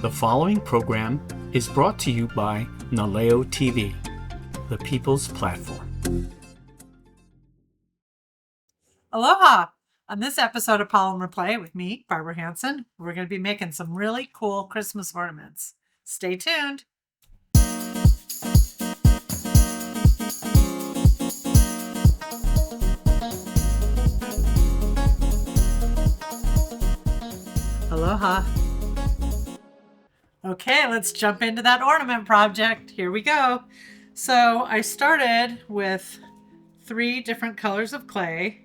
The following program is brought to you by Naleo TV, the people's platform. Aloha! On this episode of Polymer Play with me, Barbara Hanson, we're going to be making some really cool Christmas ornaments. Stay tuned! Aloha! Okay, let's jump into that ornament project. Here we go. So I started with 3 different colors of clay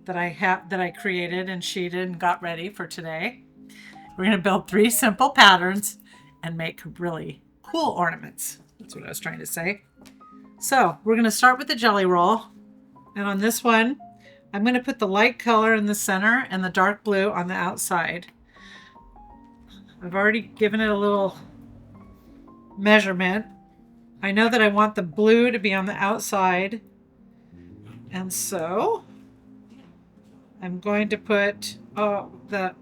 that I created and sheeted and got ready for today. We're going to build 3 simple patterns and make really cool ornaments. That's what I was trying to say. So we're going to start with the jelly roll. And on this one, I'm going to put the light color in the center and the dark blue on the outside. I've already given it a little measurement. I know that I want the blue to be on the outside. And so I'm going to put I'm gonna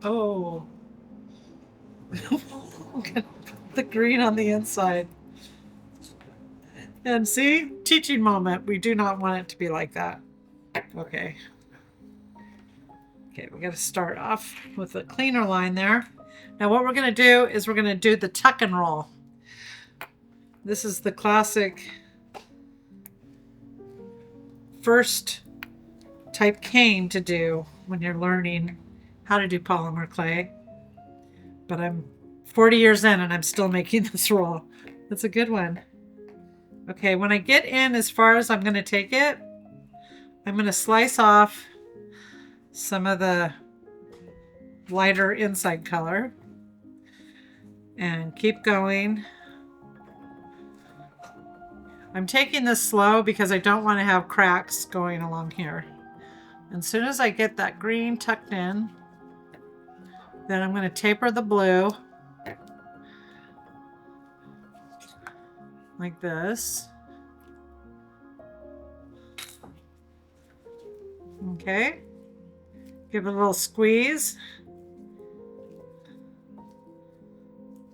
put the green on the inside. And see, teaching moment. We do not want it to be like that. Okay, we got to start off with a cleaner line there. Now what we're going to do is we're going to do the tuck and roll. This is the classic first type cane to do when you're learning how to do polymer clay. But I'm 40 years in and I'm still making this roll. That's a good one. Okay, when I get in as far as I'm going to take it, I'm going to slice off some of the lighter inside color and keep going. I'm taking this slow because I don't want to have cracks going along here. As soon as I get that green tucked in, then I'm going to taper the blue like this. Okay, give it a little squeeze.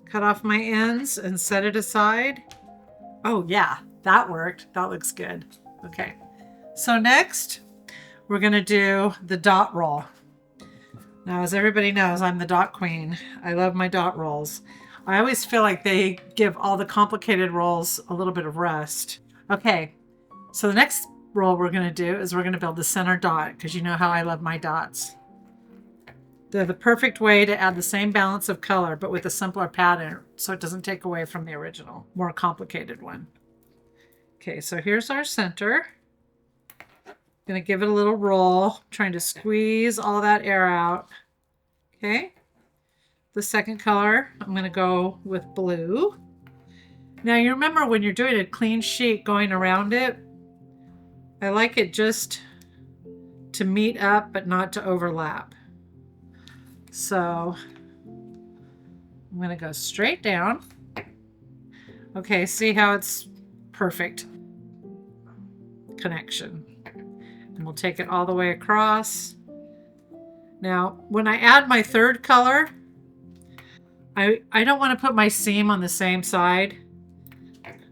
Cut off my ends and set it aside. Oh yeah, that worked. That looks good. Okay, so next we're going to do the dot roll. Now, as everybody knows, I'm the dot queen. I love my dot rolls. I always feel like they give all the complicated rolls a little bit of rest. Okay, so the next roll we're going to do is we're going to build the center dot, because you know how I love my dots. They're the perfect way to add the same balance of color, but with a simpler pattern, so it doesn't take away from the original, more complicated one. Okay, so here's our center. Gonna give it a little roll, trying to squeeze all that air out. Okay, the second color, I'm gonna go with blue. Now you remember when you're doing a clean sheet going around it, I like it just to meet up but not to overlap. So I'm gonna go straight down. Okay, see how it's perfect connection. And we'll take it all the way across. Now, when I add my third color, I don't want to put my seam on the same side,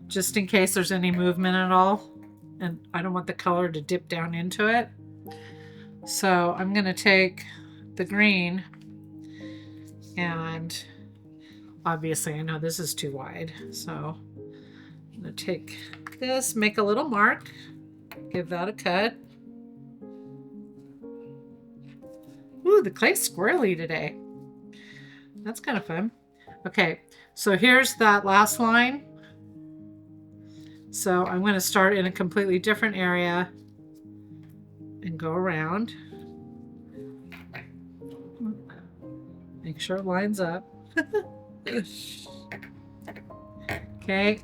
just in case there's any movement at all. And I don't want the color to dip down into it. So I'm going to take the green, and obviously I know this is too wide. So I'm going to take this, make a little mark, give that a cut. Ooh, the clay's squirrely today. That's kind of fun. Okay, so here's that last line. So I'm going to start in a completely different area and go around. Make sure it lines up. Okay,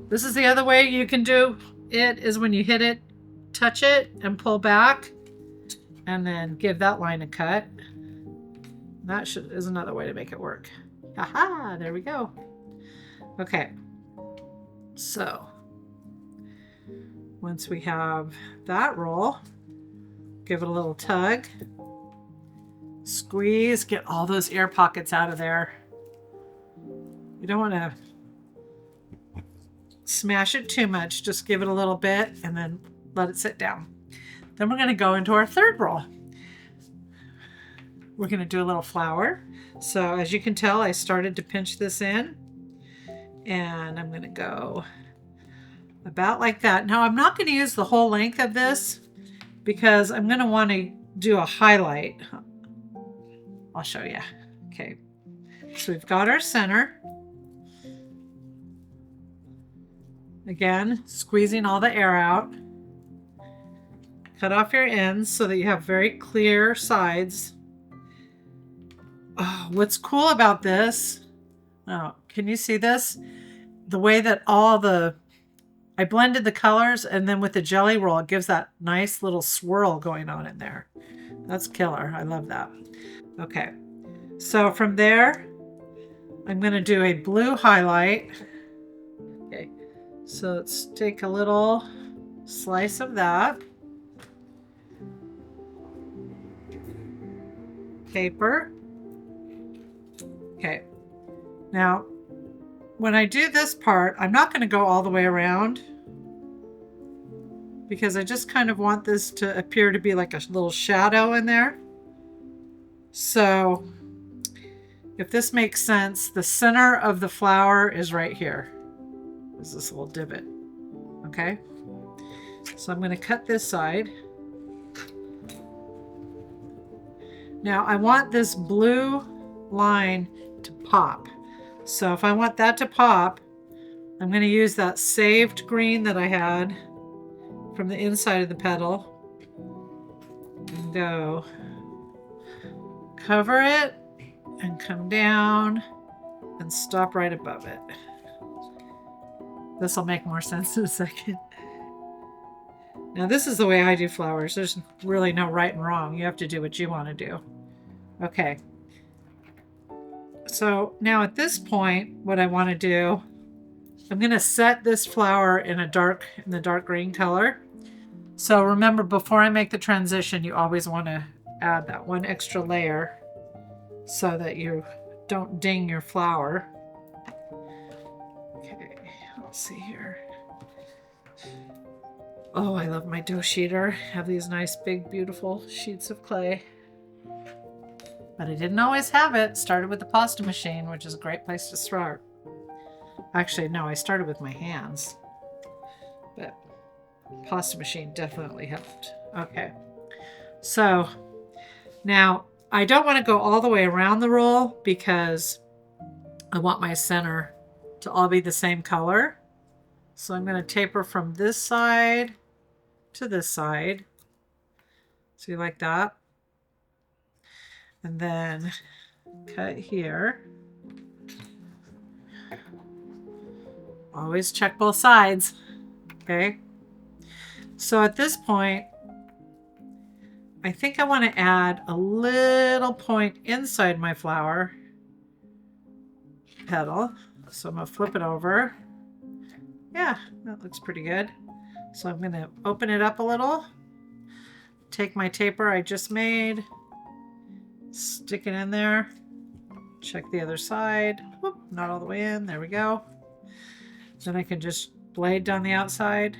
this is the other way you can do it, is when you hit it, touch it, and pull back. And then give that line a cut. That is another way to make it work. Aha, there we go. Okay, so once we have that roll, give it a little tug, squeeze, get all those air pockets out of there. You don't want to smash it too much. Just give it a little bit and then let it sit down. Then we're going to go into our third roll. We're going to do a little flower. So as you can tell, I started to pinch this in, and I'm going to go about like that. Now I'm not going to use the whole length of this because I'm going to want to do a highlight. I'll show you. Okay, so we've got our center. Again, squeezing all the air out. Cut off your ends so that you have very clear sides. Oh, what's cool about this, oh, can you see this? The way that I blended the colors, and then with the jelly roll, it gives that nice little swirl going on in there. That's killer. I love that. Okay, so from there, I'm going to do a blue highlight. Okay, so let's take a little slice of that. Paper. Okay, now when I do this part, I'm not going to go all the way around because I just kind of want this to appear to be like a little shadow in there. So if this makes sense, the center of the flower is right here. There's this little divot. Okay, so I'm going to cut this side. Now I want this blue line to pop. So if I want that to pop, I'm going to use that saved green that I had from the inside of the petal and go cover it and come down and stop right above it. This will make more sense in a second. Now this is the way I do flowers. There's really no right and wrong. You have to do what you want to do. Okay. So now at this point, what I want to do, I'm going to set this flower in the dark green color. So remember, before I make the transition, you always want to add that one extra layer so that you don't ding your flower. Okay, let's see here. Oh, I love my dough sheeter. I have these nice big beautiful sheets of clay. But I didn't always have it. Started with the pasta machine, which is a great place to start. Actually, no, I started with my hands. But pasta machine definitely helped. Okay. So now I don't want to go all the way around the roll because I want my center to all be the same color. So I'm going to taper from this side to this side. See, like that. And then cut here. Always check both sides. Okay. So at this point, I think I want to add a little point inside my flower petal. So I'm going to flip it over. Yeah, that looks pretty good. So I'm going to open it up a little. Take my taper I just made. Stick it in there. Check the other side. Whoop, not all the way in. There we go. Then I can just blade down the outside.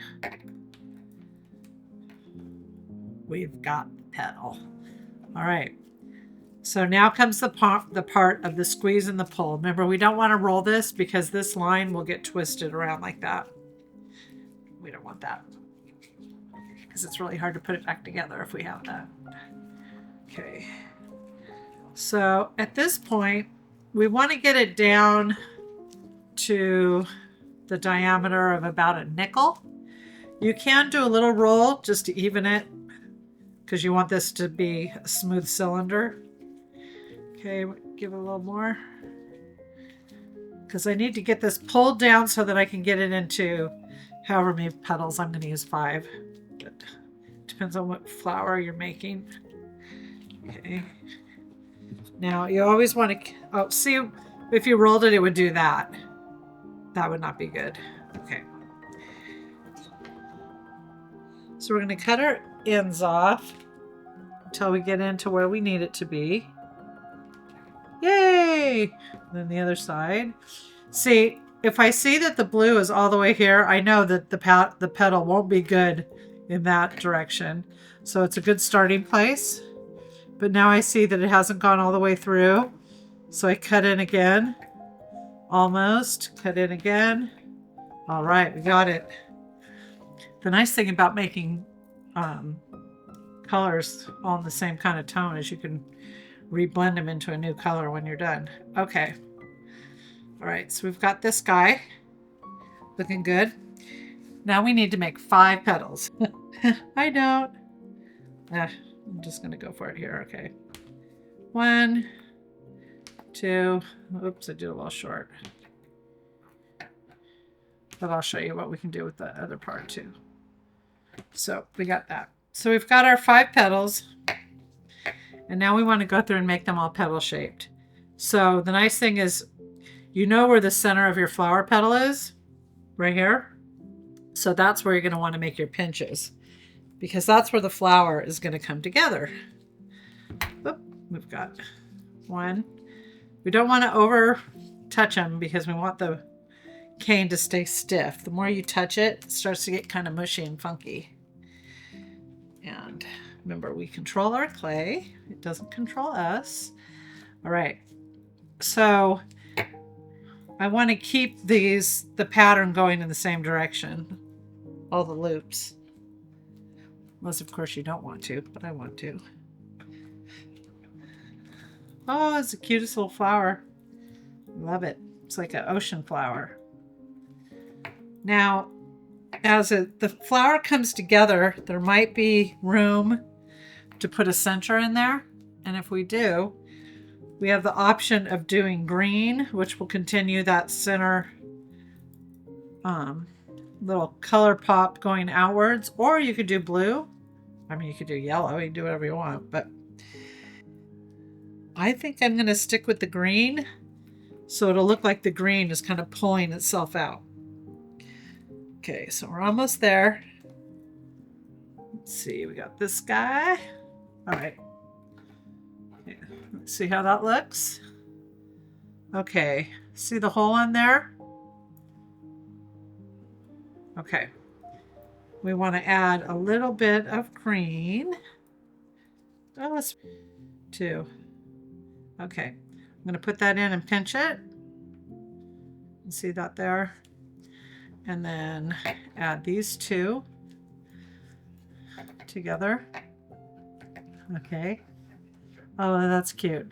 We've got the petal. All right. So now comes the part of the squeeze and the pull. Remember, we don't want to roll this because this line will get twisted around like that. We don't want that because it's really hard to put it back together if we have that. Okay. So at this point, we want to get it down to the diameter of about a nickel. You can do a little roll just to even it because you want this to be a smooth cylinder. Okay, give it a little more because I need to get this pulled down so that I can get it into however many petals. I'm going to use 5. But depends on what flower you're making. Okay. Now you always want to, see, if you rolled it, it would do that. That would not be good. Okay. So we're going to cut our ends off until we get into where we need it to be. Yay! And then the other side. See, if I see that the blue is all the way here, I know that the petal won't be good in that direction. So it's a good starting place. But now I see that it hasn't gone all the way through. So I cut in again. Almost. Cut in again. All right, we got it. The nice thing about making colors all in the same kind of tone is you can reblend them into a new color when you're done. Okay. All right, so we've got this guy looking good. Now we need to make 5 petals. I don't. I'm just going to go for it here. Okay. 1, 2. Oops, I did a little short. But I'll show you what we can do with the other part too. So we got that. So we've got our 5 petals. And now we want to go through and make them all petal shaped. So the nice thing is, you know where the center of your flower petal is? Right here. So that's where you're going to want to make your pinches, because that's where the flower is going to come together. Oop, we've got 1. We don't want to over touch them because we want the cane to stay stiff. The more you touch it, it starts to get kind of mushy and funky. And remember, we control our clay. It doesn't control us. All right. So I want to keep the pattern going in the same direction. All the loops. Unless, of course, you don't want to, but I want to. Oh, it's the cutest little flower. Love it. It's like an ocean flower. Now, as the flower comes together, there might be room to put a center in there. And if we do, we have the option of doing green, which will continue that center little color pop going outwards. Or you could do blue. I mean, you could do yellow. You can do whatever you want. But I think I'm going to stick with the green, so it'll look like the green is kind of pulling itself out. Okay, so we're almost there. Let's see, we got this guy. All right. Yeah, let's see how that looks. Okay, see the hole in there? Okay. We want to add a little bit of green. Oh, let's 2. Okay, I'm going to put that in and pinch it. You see that there? And then add these 2 together. Okay. Oh, that's cute.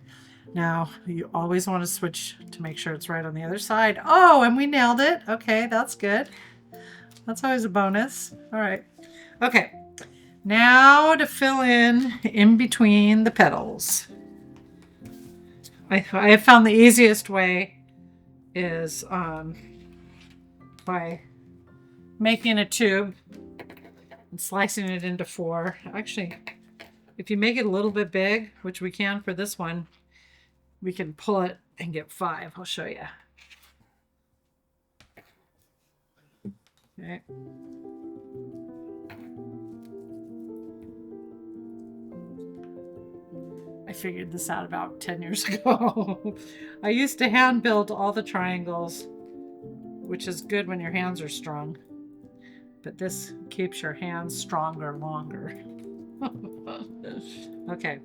Now, you always want to switch to make sure it's right on the other side. Oh, and we nailed it. Okay, that's good. That's always a bonus. All right. Okay. Now to fill in between the petals. I have found the easiest way is by making a tube and slicing it into 4. Actually, if you make it a little bit big, which we can for this one, we can pull it and get 5. I'll show you. Okay. I figured this out about 10 years ago. I used to hand build all the triangles, which is good when your hands are strong. But this keeps your hands stronger longer. Okay,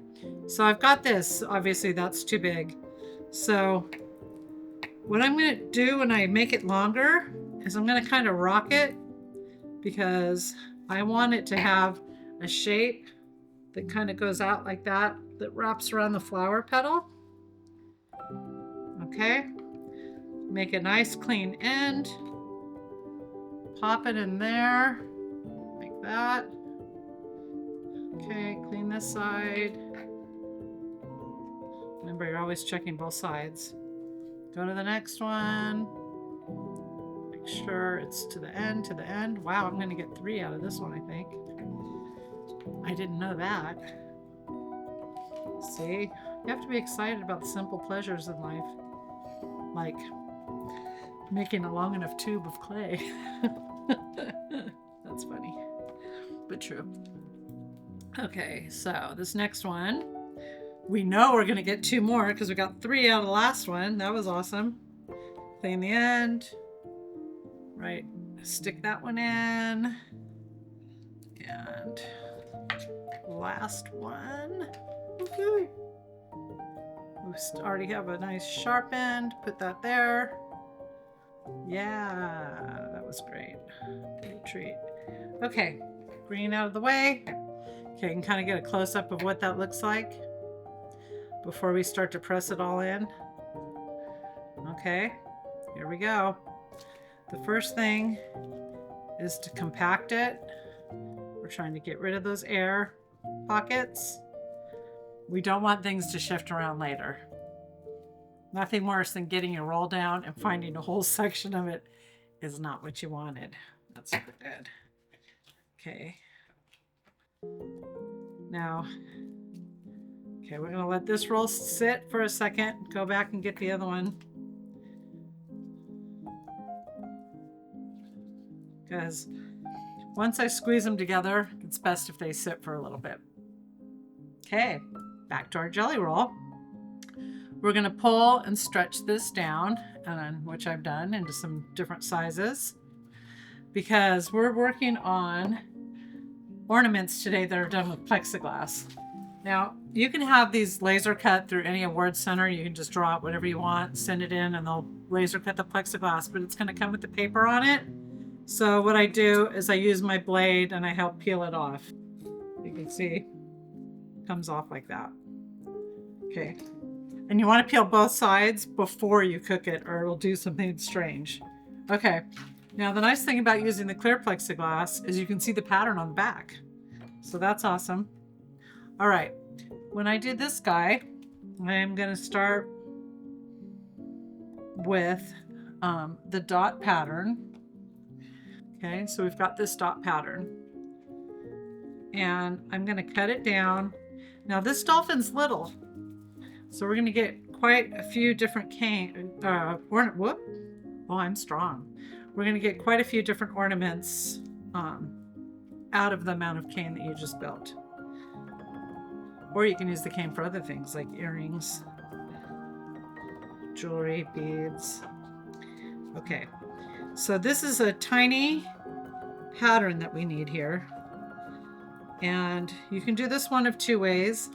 so I've got this. Obviously, that's too big. So what I'm going to do when I make it longer is I'm going to kind of rock it, because I want it to have a shape that kind of goes out like that, that wraps around the flower petal. Okay, make a nice clean end. Pop it in there, like that. Okay, clean this side. Remember, you're always checking both sides. Go to the next one. Make sure it's to the end, to the end. Wow, I'm gonna get 3 out of this one, I think. I didn't know that. See, you have to be excited about the simple pleasures in life. Like making a long enough tube of clay. That's funny, but true. Okay, so this next one, we know we're gonna get 2 more because we got 3 out of the last one. That was awesome. clean the end. Right, stick that one in. And last one. Woo-hoo. We already have a nice sharp end. Put that there. Yeah, that was great. Good treat. Okay, green out of the way. Okay, you can kind of get a close-up of what that looks like before we start to press it all in. Okay, here we go. The first thing is to compact it. We're trying to get rid of those air pockets. We don't want things to shift around later. Nothing worse than getting your roll down and finding a whole section of it is not what you wanted. That's not good. Okay. Now, okay, we're gonna let this roll sit for a second. Go back and get the other one. Because once I squeeze them together, it's best if they sit for a little bit. Okay, back to our jelly roll. We're gonna pull and stretch this down, which I've done into some different sizes, because we're working on ornaments today that are done with plexiglass. Now, you can have these laser cut through any award center. You can just draw out whatever you want, send it in, and they'll laser cut the plexiglass, but it's gonna come with the paper on it. So what I do is I use my blade and I help peel it off. You can see it comes off like that. Okay. And you want to peel both sides before you cook it or it'll do something strange. Okay. Now the nice thing about using the clear plexiglass is you can see the pattern on the back. So that's awesome. All right. When I do this guy, I'm going to start with the dot pattern. Okay, so we've got this dot pattern. And I'm going to cut it down. Now this dolphin's little, so we're going to get quite a few different whoop. Oh, I'm strong. We're going to get quite a few different ornaments out of the amount of cane that you just built. Or you can use the cane for other things like earrings, jewelry, beads. Okay, so this is a tiny pattern that we need here. And you can do this one of two ways.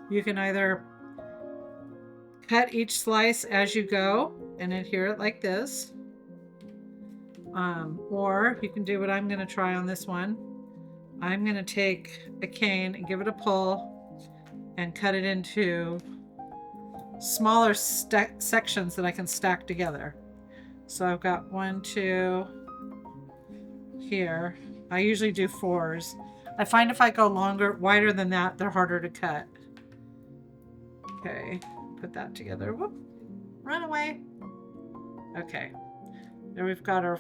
You can either cut each slice as you go and adhere it like this. Or you can do what I'm going to try on this one. I'm going to take a cane and give it a pull and cut it into smaller sections that I can stack together. So I've got 1, 2 here. I usually do 4s. I find if I go wider than that, they're harder to cut. Okay, put that together. Whoop, run away. Okay, there we've got our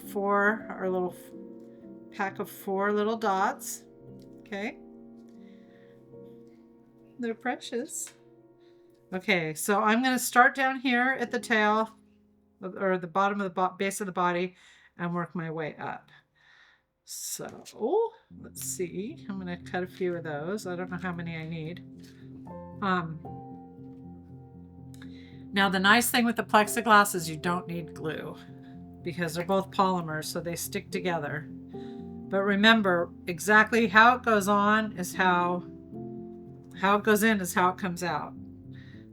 little pack of 4 little dots. Okay, they're precious. Okay, so I'm going to start down here at the tail or the bottom of the base of the body and work my way up. So let's see, I'm going to cut a few of those. I don't know how many I need. Now the nice thing with the plexiglass is you don't need glue because they're both polymers, so they stick together. But remember, exactly how it goes on is how it goes in is how it comes out.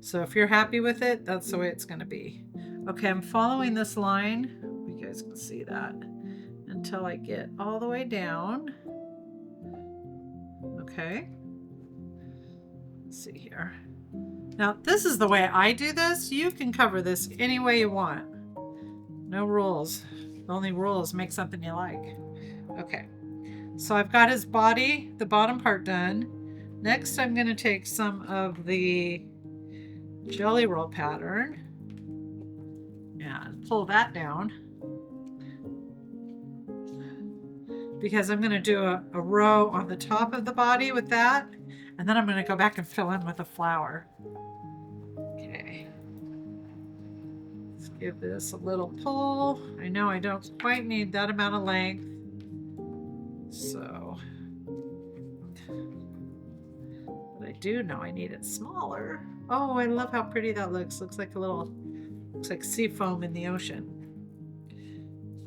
So if you're happy with it, that's the way it's going to be. Okay, I'm following this line. You guys can see that until I get all the way down. Okay. Let's see here. Now, this is the way I do this. You can cover this any way you want. No rules. The only rule is make something you like. Okay. So I've got his body, the bottom part done. Next, I'm going to take some of the jelly roll pattern and pull that down because I'm going to do a row on the top of the body with that, and then I'm going to go back and fill in with a flower. Okay, let's give this a little pull. I know I don't quite need that amount of length, so but I do know I need it smaller. Oh, I love how pretty that looks. Looks like a little Looks like sea foam in the ocean.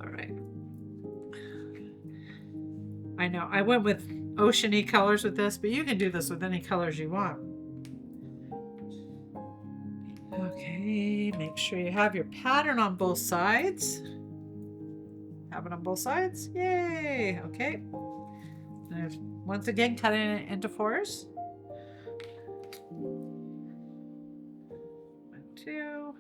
All right. I know I went with oceany colors with this, but you can do this with any colors you want. Okay, make sure you have your pattern on both sides. Have it on both sides. Yay! Okay. And once again, cutting it into 4s. 1, 2.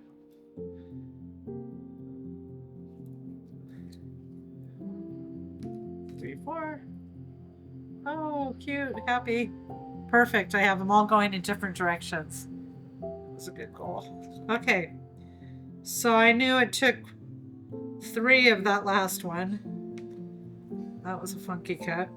3, 4. Oh, cute, happy. Perfect. I have them all going in different directions. That's a good goal. Okay. So I knew it took 3 of that last one. That was a funky cut.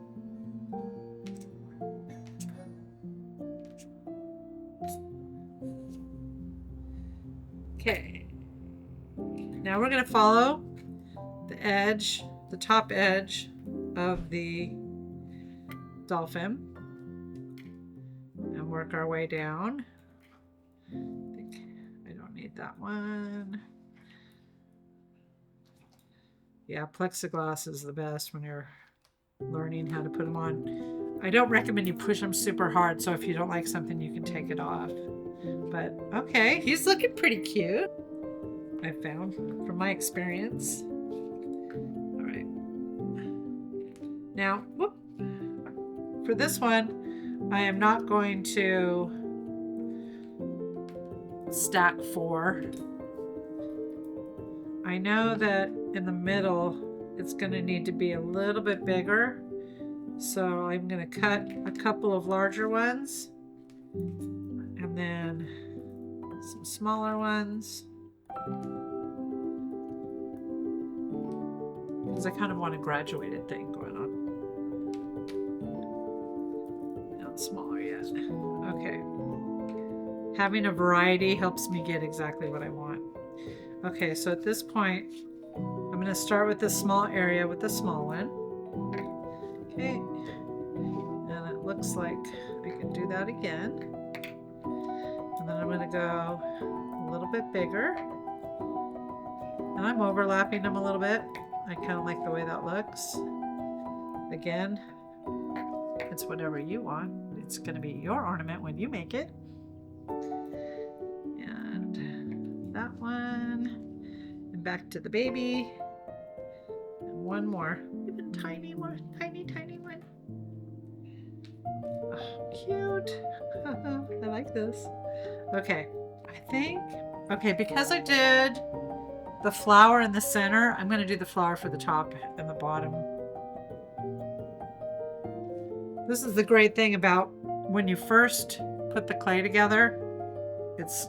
Okay. Now we're going to follow the edge, the top edge of the dolphin and work our way down. I don't need that one. Yeah, plexiglass is the best when you're learning how to put them on. I don't recommend you push them super hard, so if you don't like something, you can take it off. But okay, he's looking pretty cute, I found from my experience. All right. Now, whoop, for this one, I am not going to stack 4. I know that in the middle, it's going to need to be a little bit bigger. So I'm going to cut a couple of larger ones and then some smaller ones. Because I kind of want a graduated thing going on. Not smaller yet. Okay. Having a variety helps me get exactly what I want. Okay, so at this point, I'm going to start with this small area with the small one. Okay, and it looks like I can do that again. And then I'm going to go a little bit bigger. And I'm overlapping them a little bit. I kind of like the way that looks. Again, it's whatever you want. It's going to be your ornament when you make it. And that one. And back to the baby. And one more. Even tiny one. Tiny, tiny one. Oh, cute. I like this. Okay. I think, okay, because I did the flower in the center, I'm going to do the flower for the top and the bottom. This is the great thing about when you first put the clay together. It's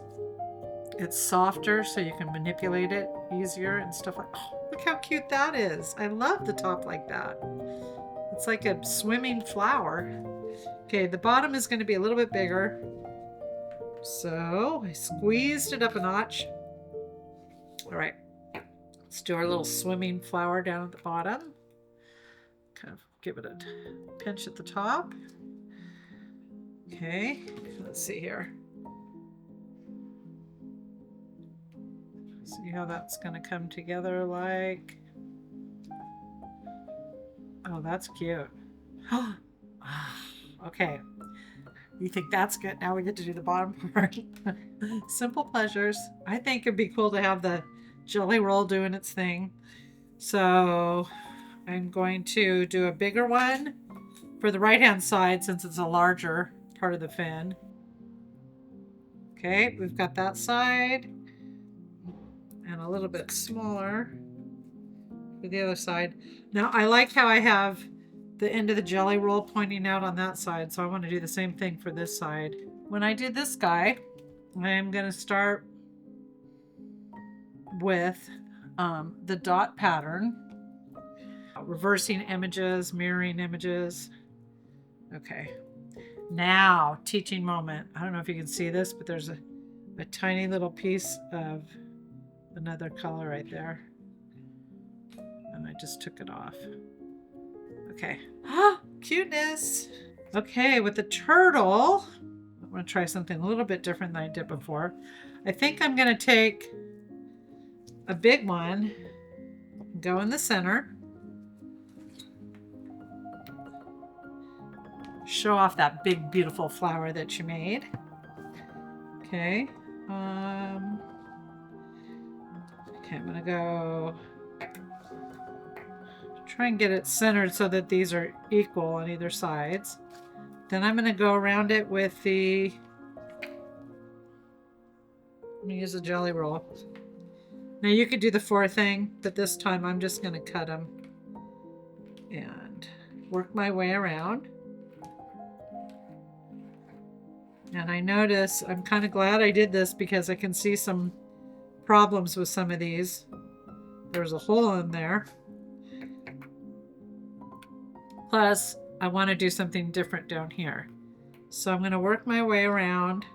softer, so you can manipulate it easier and stuff like. Oh, look how cute that is! I love the top like that. It's like a swimming flower. Okay, the bottom is going to be a little bit bigger, so I squeezed it up a notch. All right, let's do our little swimming flower down at the bottom. Kind of give it a pinch at the top. Okay, let's see here. See how that's going to come together like. Oh, that's cute. Okay. You think that's good? Now we get to do the bottom part. Simple pleasures. I think it'd be cool to have the jelly roll doing its thing. So I'm going to do a bigger one for the right-hand side since it's a larger part of the fin. Okay, we've got that side. And a little bit smaller for the other side. Now I like how I have the end of the jelly roll pointing out on that side, so I want to do the same thing for this side. When I do this guy, I'm going to start with the dot pattern, reversing images, mirroring images. Okay, now teaching moment. I don't know if you can see this, but there's a tiny little piece of another color right there, and I just took it off. Okay. Cuteness. Okay, with the turtle, I'm going to try something a little bit different than I did before. I think I'm going to take a big one, go in the center. Show off that big, beautiful flower that you made. Okay. Okay, I'm gonna go try and get it centered so that these are equal on either sides. Then I'm gonna go around it with the, I'm gonna use a jelly roll. Now you could do the 4 thing, but this time I'm just gonna cut them and work my way around. And I notice, I'm kind of glad I did this because I can see some problems with some of these. There's a hole in there. Plus, I want to do something different down here. So I'm going to work my way around,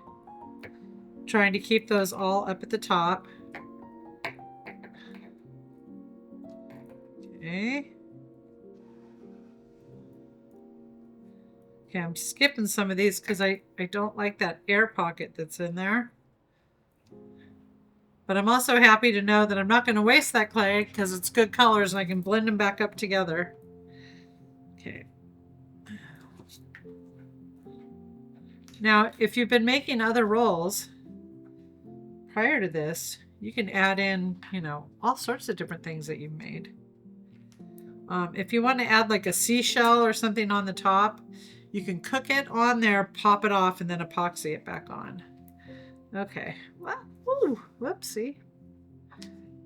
trying to keep those all up at the top. Okay. Okay, I'm skipping some of these because I don't like that air pocket that's in there. But I'm also happy to know that I'm not going to waste that clay because it's good colors and I can blend them back up together. Okay. Now, if you've been making other rolls prior to this, you can add in, you know, all sorts of different things that you've made. If you want to add like a seashell or something on the top, you can cook it on there, pop it off, and then epoxy it back on. Okay. Well, ooh, whoopsie.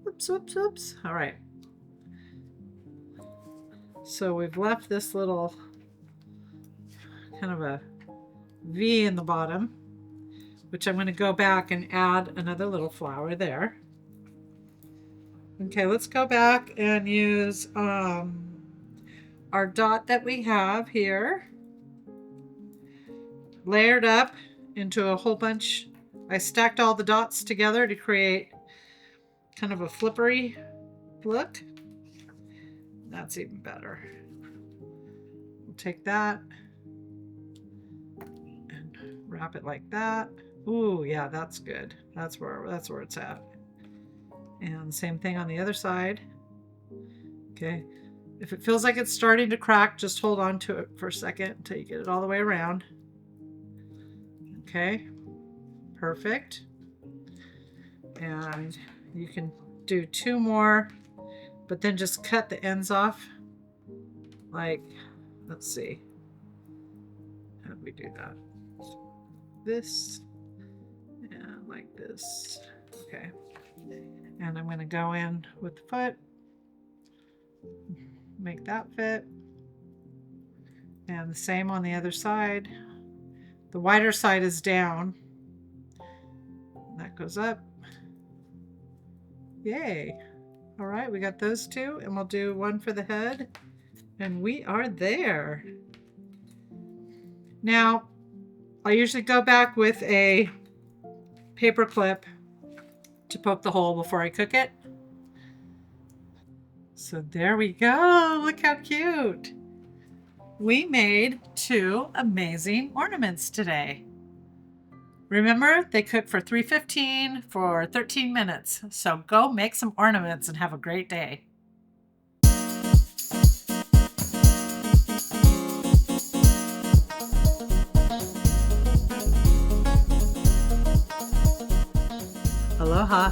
Whoops, whoops, whoops. All right. So we've left this little kind of a V in the bottom, which I'm going to go back and add another little flower there. Okay, let's go back and use our dot that we have here, layered up into a whole bunch. I stacked all the dots together to create kind of a flippery look. That's even better. We'll take that and wrap it like that. Ooh, yeah, that's good. That's where it's at. And same thing on the other side. Okay. If it feels like it's starting to crack, just hold on to it for a second until you get it all the way around. Okay. Perfect. And you can do 2 more, but then just cut the ends off. Like, let's see. How do we do that? This and like this. Okay. And I'm going to go in with the foot, make that fit. And the same on the other side. The wider side is down. That goes up. Yay. All right, we got those 2, and we'll do 1 for the head. And we are there. Now, I usually go back with a paper clip to poke the hole before I cook it. So there we go. Look how cute. We made 2 amazing ornaments today. Remember, they cook for $3.15 for 13 minutes. So go make some ornaments and have a great day. Aloha.